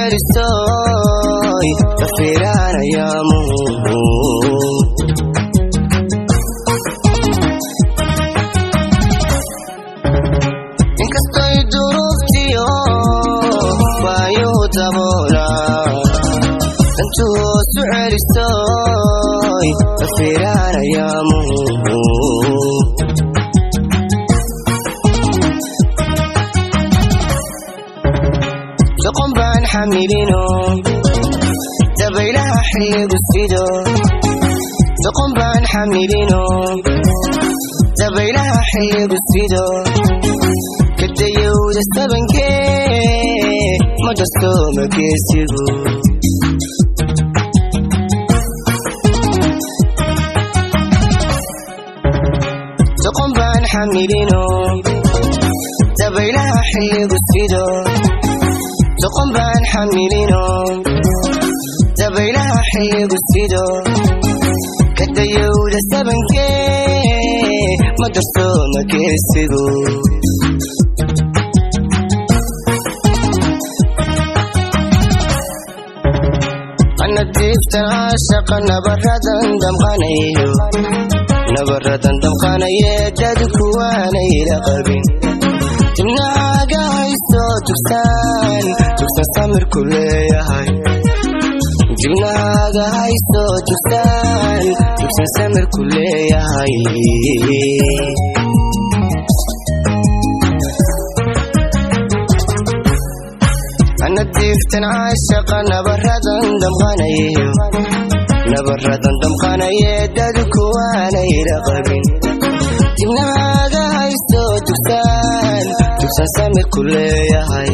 celisoy kafiranaya inkastoy duruuftiyo waayo daboola intuu hoosu celisoy kafiranaya doqon baan xamilino dabaylaha xilligu sido doqon baan xamilino dabaylaha xilligu sido kadayowda sabankee ma jasto mageesigu doqon baan xamilino dabaylaha xilligu sido doqon baan xamilino dabaylaha xilligu sido kadayowda sabankee ma darso mageesigu anadiiftan caashaqa nabaradan damqanaye dad kuwaanayla qabin dibnaaga haysto tugsan samirku leeyahay dibnaaga haysto tugsan samirku leeyahay anadiiftan caashaqa nabaradan damqanaye dad kuwaanayla qabin dibnaaga haysto tugsan samirku leeyahay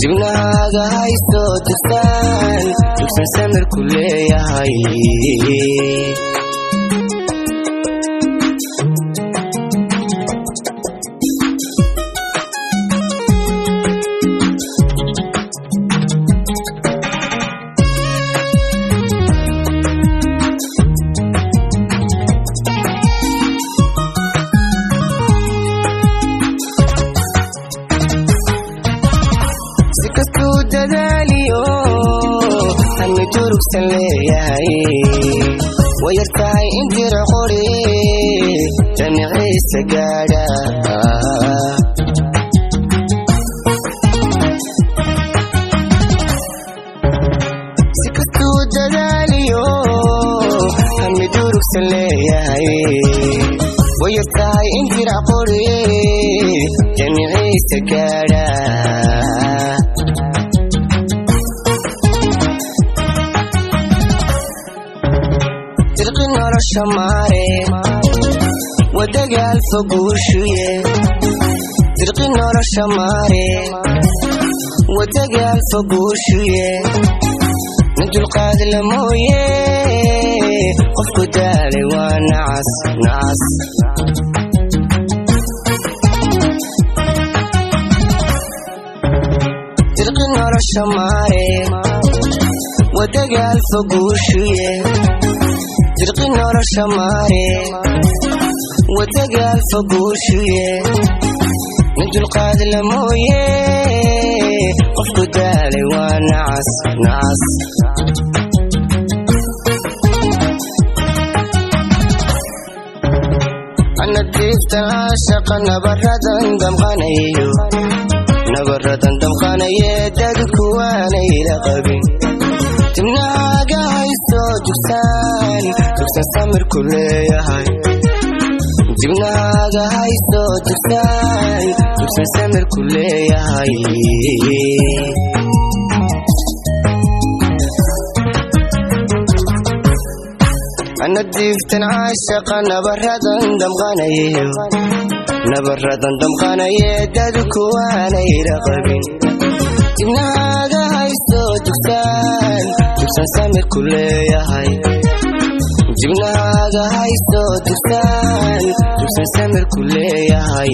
dibnaaga haysto tugsan samirku leeyahay dadaaliyo hami durugsan leeyahay wayartahay intira qori jamiciisa gaadha sikastuu dadaaliyo hami durugsan leeyahay wayartahay intira qori jamiciisa gaadha noloshamare wadagaal foguushuye dirqi noloshamare wadagaal foguushuye min dulqaad la mooye qofku daalay waa nacas dirqi noloshamare wadagaal foguushuye dirqi noloshamare wadagaal foguushuye min dulqaad la mooye qofku daalay waa nacas anadiiftan caashaqa nabaradan damqanaye dad kuwaanayla qabin dibnaaga haysto tugsan samirku leeyahay dibnaaga haysto tugsan samirku leeyahay anadiiftan caashaqa nabaradan damqanaye dad kuwaanayla qabin dibnaaga haysto tugsan samirku leeyahay dibnaaga haysto tugsan samirku leeyahay